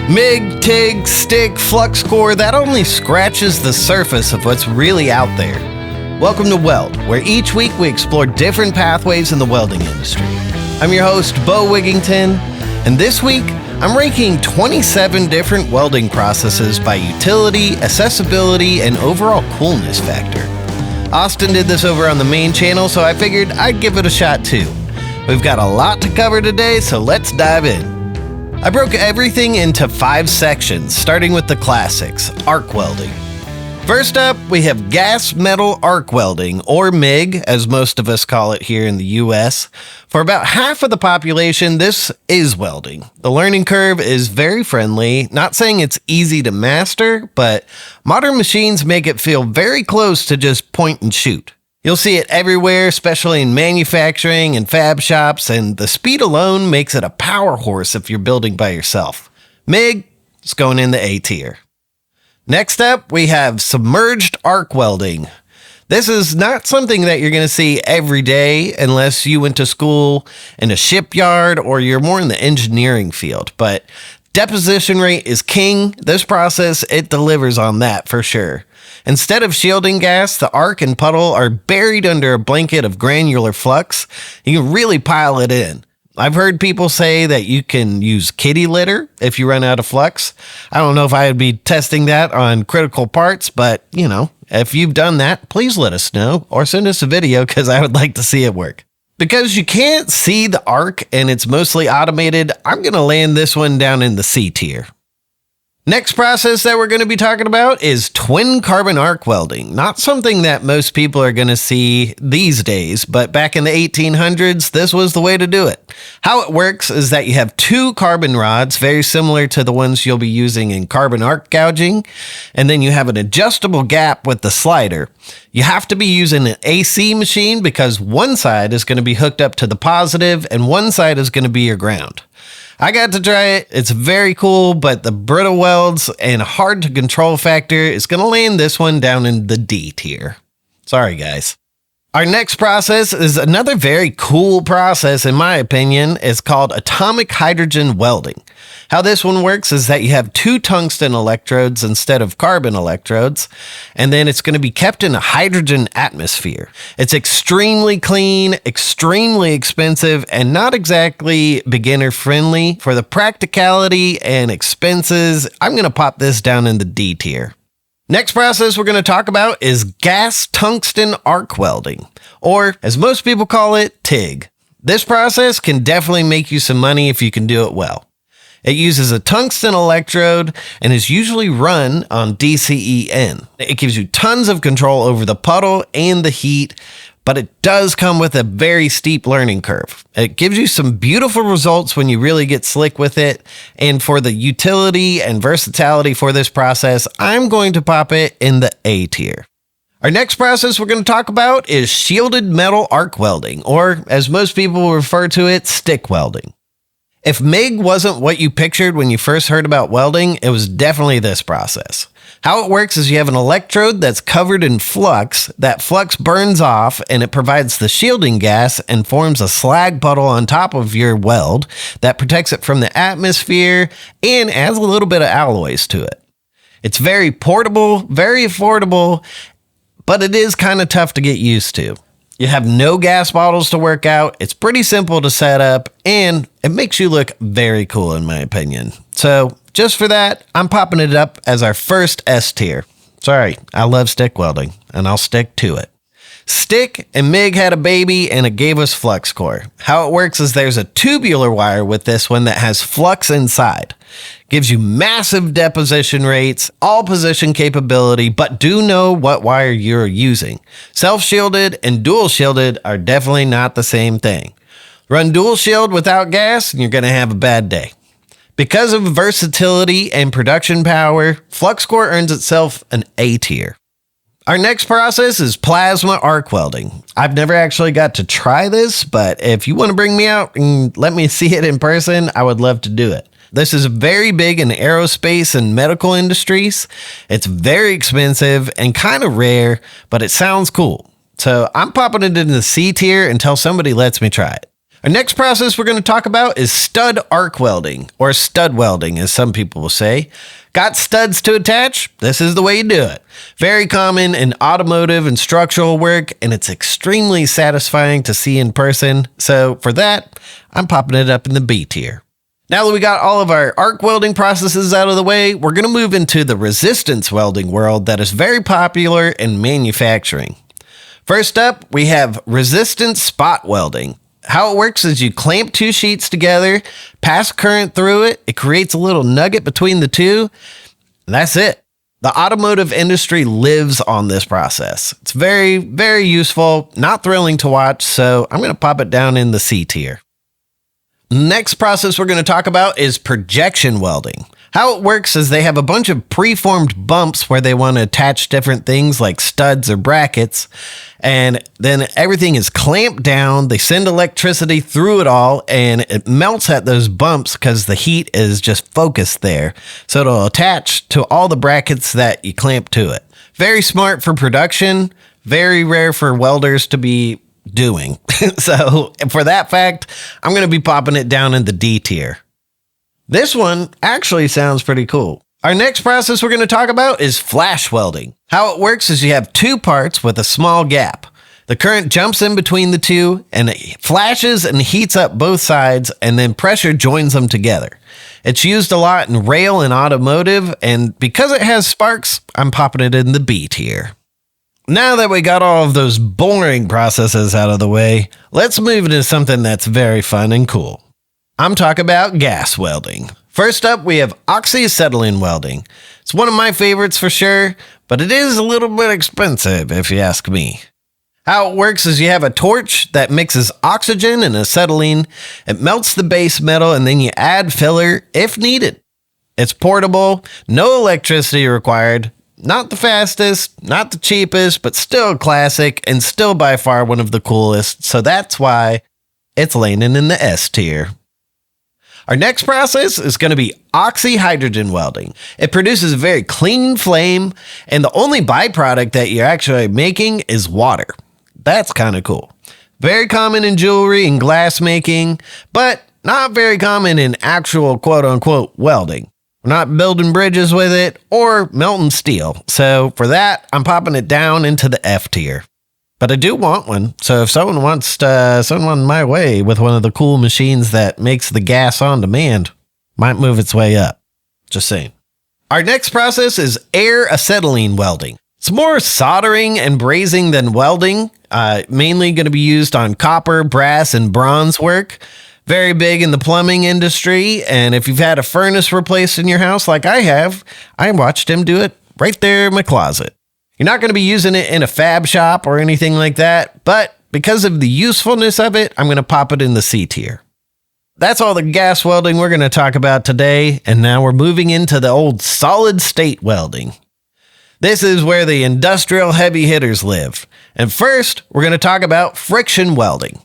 MIG, TIG, stick, flux core, that only scratches the surface of what's really out there. Welcome to WELD, where each week we explore different pathways in the welding industry. I'm your host, Beau Wigington, and this week I'm ranking 27 different welding processes by utility, accessibility, and overall coolness factor. Austin did this over on the main channel, so I figured I'd give it a shot too. We've got a lot to cover today, so let's dive in. I broke everything into 5 sections, starting with the classics, arc welding. First up, we have gas metal arc welding, or MIG, as most of us call it here in the US. For about half of the population, this is welding. The learning curve is very friendly, not saying it's easy to master, but modern machines make it feel very close to just point and shoot. You'll see it everywhere, especially in manufacturing and fab shops, and the speed alone makes it a power horse if you're building by yourself. MIG is going in the A tier. Next up, we have submerged arc welding. This is not something that you're going to see every day unless you went to school in a shipyard or you're more in the engineering field, but deposition rate is king. This process, it delivers on that for sure. Instead of shielding gas, the arc and puddle are buried under a blanket of granular flux. You can really pile it in. I've heard people say that you can use kitty litter if you run out of flux. I don't know if I would be testing that on critical parts, but if you've done that, please let us know or send us a video because I would like to see it work. Because you can't see the arc and it's mostly automated, I'm going to land this one down in the C tier. Next process that we're going to be talking about is twin carbon arc welding. Not something that most people are going to see these days, but back in the 1800s, this was the way to do it. How it works is that you have 2 carbon rods, very similar to the ones you'll be using in carbon arc gouging, and then you have an adjustable gap with the slider. You have to be using an AC machine because one side is going to be hooked up to the positive and one side is going to be your ground. I got to try it. It's very cool, but the brittle welds and hard to control factor is going to land this one down in the D tier. Sorry, guys. Our next process is another very cool process, in my opinion. It's called atomic hydrogen welding. How this one works is that you have 2 tungsten electrodes instead of carbon electrodes, and then it's going to be kept in a hydrogen atmosphere. It's extremely clean, extremely expensive, and not exactly beginner friendly. For the practicality and expenses, I'm going to pop this down in the D tier. Next process we're going to talk about is gas tungsten arc welding, or as most people call it, TIG. This process can definitely make you some money if you can do it well. It uses a tungsten electrode and is usually run on DCEN. It gives you tons of control over the puddle and the heat, but it does come with a very steep learning curve. It gives you some beautiful results when you really get slick with it, and for the utility and versatility for this process, I'm going to pop it in the A tier. Our next process we're going to talk about is shielded metal arc welding, or as most people refer to it, stick welding. If MIG wasn't what you pictured when you first heard about welding, it was definitely this process. How it works is you have an electrode that's covered in flux. That flux burns off and it provides the shielding gas and forms a slag puddle on top of your weld that protects it from the atmosphere and adds a little bit of alloys to it. It's very portable, very affordable, but it is kind of tough to get used to. You have no gas bottles to work out. It's pretty simple to set up and it makes you look very cool in my opinion. So just for that, I'm popping it up as our first S tier. Sorry, I love stick welding and I'll stick to it. Stick and MIG had a baby and it gave us flux core. How it works is there's a tubular wire with this one that has flux inside. Gives you massive deposition rates, all position capability, but do know what wire you're using. Self-shielded and dual shielded are definitely not the same thing. Run dual shield without gas and you're going to have a bad day. Because of versatility and production power, flux core earns itself an A tier. Our next process is plasma arc welding. I've never actually got to try this, but if you want to bring me out and let me see it in person, I would love to do it. This is very big in aerospace and medical industries. It's very expensive and kind of rare, but it sounds cool. So I'm popping it into the C tier until somebody lets me try it. Our next process we're going to talk about is stud arc welding, or stud welding as some people will say. Got studs to attach? This is the way you do it. Very common in automotive and structural work, and it's extremely satisfying to see in person. So for that, I'm popping it up in the B tier. Now that we got all of our arc welding processes out of the way, we're going to move into the resistance welding world that is very popular in manufacturing. First up, we have resistance spot welding. How it works is you clamp two sheets together, pass current through it, it creates a little nugget between the two, and that's it. The automotive industry lives on this process. It's very, very useful, not thrilling to watch, so I'm going to pop it down in the C tier. Next process we're going to talk about is projection welding. How it works is they have a bunch of preformed bumps where they want to attach different things like studs or brackets, and then everything is clamped down. They send electricity through it all, and it melts at those bumps because the heat is just focused there. So it'll attach to all the brackets that you clamp to it. Very smart for production, very rare for welders to be doing. So for that fact, I'm going to be popping it down in the D tier. This one actually sounds pretty cool. Our next process we're going to talk about is flash welding. How it works is you have two parts with a small gap. The current jumps in between the two and it flashes and heats up both sides, and then pressure joins them together. It's used a lot in rail and automotive, and because it has sparks, I'm popping it in the B tier. Now that we got all of those boring processes out of the way, let's move into something that's very fun and cool. I'm talking about gas welding. First up, we have oxyacetylene welding. It's one of my favorites for sure, but it is a little bit expensive if you ask me. How it works is you have a torch that mixes oxygen and acetylene. It melts the base metal, and then you add filler if needed. It's portable, no electricity required, not the fastest, not the cheapest, but still classic and still by far one of the coolest, so that's why it's landing in the S tier. Our next process is going to be oxyhydrogen welding. It produces a very clean flame, and the only byproduct that you're actually making is water. That's kind of cool. Very common in jewelry and glass making, but not very common in actual quote-unquote welding. We're not building bridges with it or melting steel, so for that, I'm popping it down into the F tier. But I do want one, so if someone wants to send one my way with one of the cool machines that makes the gas on demand, might move its way up. Just saying. Our next process is air acetylene welding. It's more soldering and brazing than welding, mainly going to be used on copper, brass, and bronze work. Very big in the plumbing industry, and if you've had a furnace replaced in your house like I have, I watched him do it right there in my closet. You're not going to be using it in a fab shop or anything like that, but because of the usefulness of it, I'm going to pop it in the C tier. That's all the gas welding we're going to talk about today, and now we're moving into the old solid state welding. This is where the industrial heavy hitters live. And first, we're going to talk about friction welding.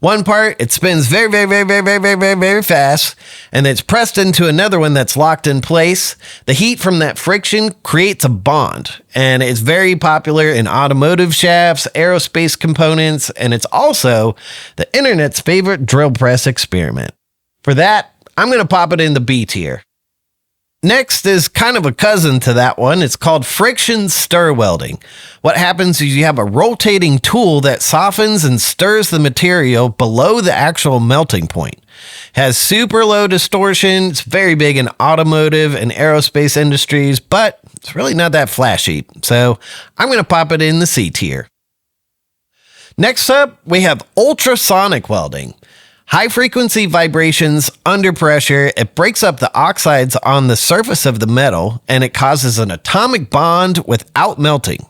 One part, it spins very fast, and it's pressed into another one that's locked in place. The heat from that friction creates a bond, and it's very popular in automotive shafts, aerospace components, and it's also the internet's favorite drill press experiment. For that, I'm going to pop it in the B tier. Next is kind of a cousin to that one. It's called friction stir welding. What happens is you have a rotating tool that softens and stirs the material below the actual melting point. It has super low distortion. It's very big in automotive and aerospace industries, but it's really not that flashy. So I'm going to pop it in the C tier. Next up, we have ultrasonic welding. High frequency vibrations under pressure, it breaks up the oxides on the surface of the metal, and it causes an atomic bond without melting.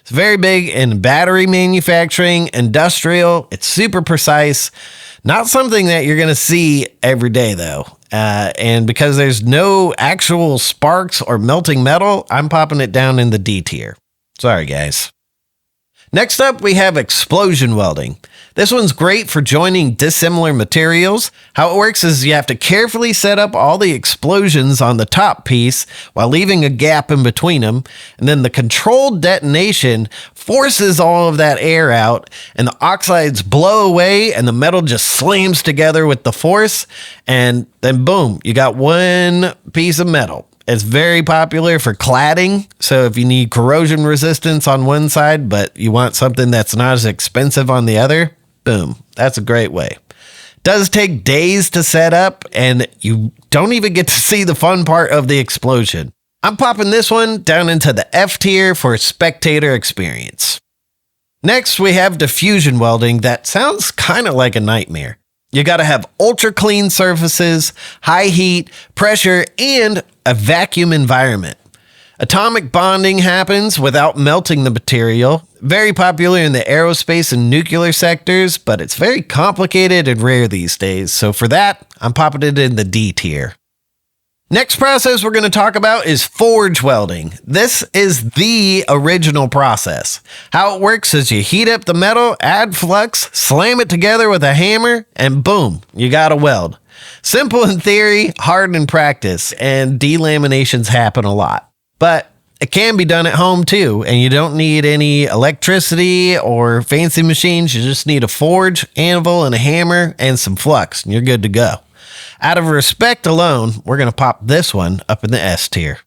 It's very big in battery manufacturing, industrial, it's super precise. Not something that you're going to see every day though. And because there's no actual sparks or melting metal, I'm popping it down in the D tier. Sorry guys. Next up, we have explosion welding. This one's great for joining dissimilar materials. How it works is you have to carefully set up all the explosions on the top piece while leaving a gap in between them, and then the controlled detonation forces all of that air out, and the oxides blow away, and the metal just slams together with the force, and then boom, you got one piece of metal. It's very popular for cladding, so if you need corrosion resistance on one side, but you want something that's not as expensive on the other, boom, that's a great way. Does take days to set up, and you don't even get to see the fun part of the explosion. I'm popping this one down into the F tier for spectator experience. Next, we have diffusion welding that sounds kind of like a nightmare. You got to have ultra clean surfaces, high heat, pressure, and a vacuum environment. Atomic bonding happens without melting the material. Very popular in the aerospace and nuclear sectors, but it's very complicated and rare these days. So for that, I'm popping it in the D tier. Next process we're going to talk about is forge welding. This is the original process. How it works is you heat up the metal, add flux, slam it together with a hammer, and boom, you got a weld. Simple in theory, hard in practice, and delaminations happen a lot. But it can be done at home too, and you don't need any electricity or fancy machines. You just need a forge, anvil, and a hammer, and some flux, and you're good to go. Out of respect alone, we're going to pop this one up in the S tier.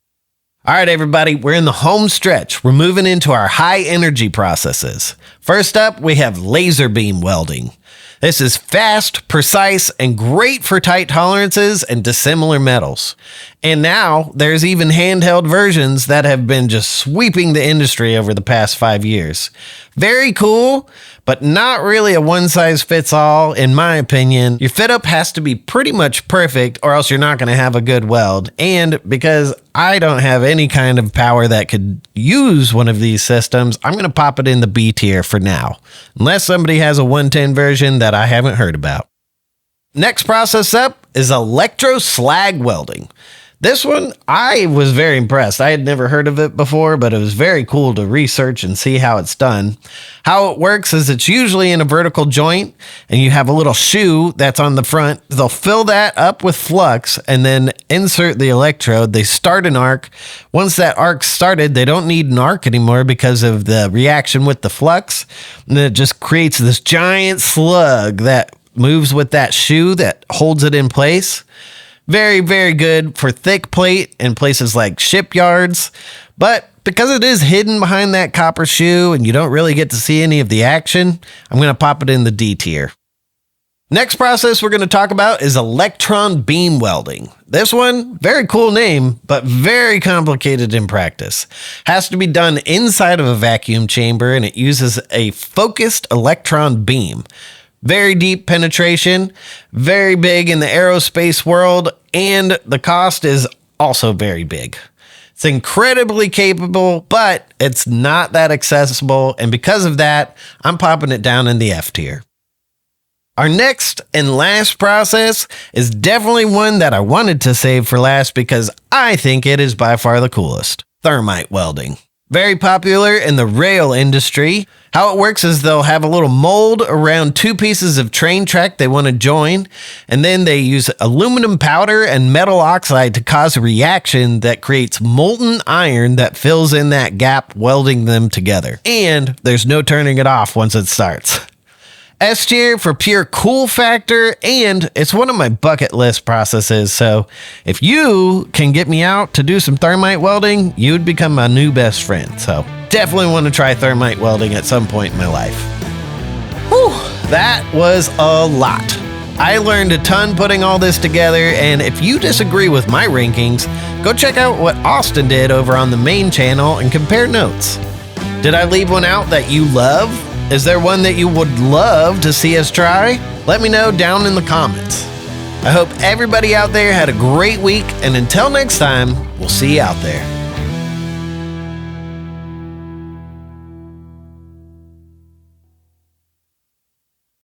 All right, everybody, we're in the home stretch. We're moving into our high energy processes. First up, we have laser beam welding. This is fast, precise, and great for tight tolerances and dissimilar metals. And now there's even handheld versions that have been just sweeping the industry over the past 5 years. Very cool, but not really a one-size-fits-all, in my opinion. Your fit-up has to be pretty much perfect or else you're not going to have a good weld. And because I don't have any kind of power that could use one of these systems, I'm going to pop it in the B tier for now, unless somebody has a 110 version that I haven't heard about. Next process up is electro slag welding. This one, I was very impressed. I had never heard of it before, but it was very cool to research and see how it's done. How it works is it's usually in a vertical joint, and you have a little shoe that's on the front. They'll fill that up with flux and then insert the electrode. They start an arc. Once that arc's started, they don't need an arc anymore because of the reaction with the flux. And then it just creates this giant slug that moves with that shoe that holds it in place. Very, very good for thick plate in places like shipyards. But because it is hidden behind that copper shoe and you don't really get to see any of the action, I'm going to pop it in the D tier. Next process we're going to talk about is electron beam welding. This one, very cool name, but very complicated in practice. Has to be done inside of a vacuum chamber, and it uses a focused electron beam. Very deep penetration, very big in the aerospace world, and the cost is also very big. It's incredibly capable, but it's not that accessible, and because of that, I'm popping it down in the F tier. Our next and last process is definitely one that I wanted to save for last because I think it is by far the coolest. Thermite welding. Very popular in the rail industry. How it works is they'll have a little mold around two pieces of train track they want to join, and then they use aluminum powder and metal oxide to cause a reaction that creates molten iron that fills in that gap, welding them together. And there's no turning it off once it starts. S tier for pure cool factor, and it's one of my bucket list processes, so if you can get me out to do some thermite welding, you would become my new best friend. So definitely want to try thermite welding at some point in my life. Whew, that was a lot. I learned a ton putting all this together, and if you disagree with my rankings, go check out what Austin did over on the main channel and compare notes. Did I leave one out that you love? Is there one that you would love to see us try? Let me know down in the comments. I hope everybody out there had a great week, and until next time, we'll see you out there.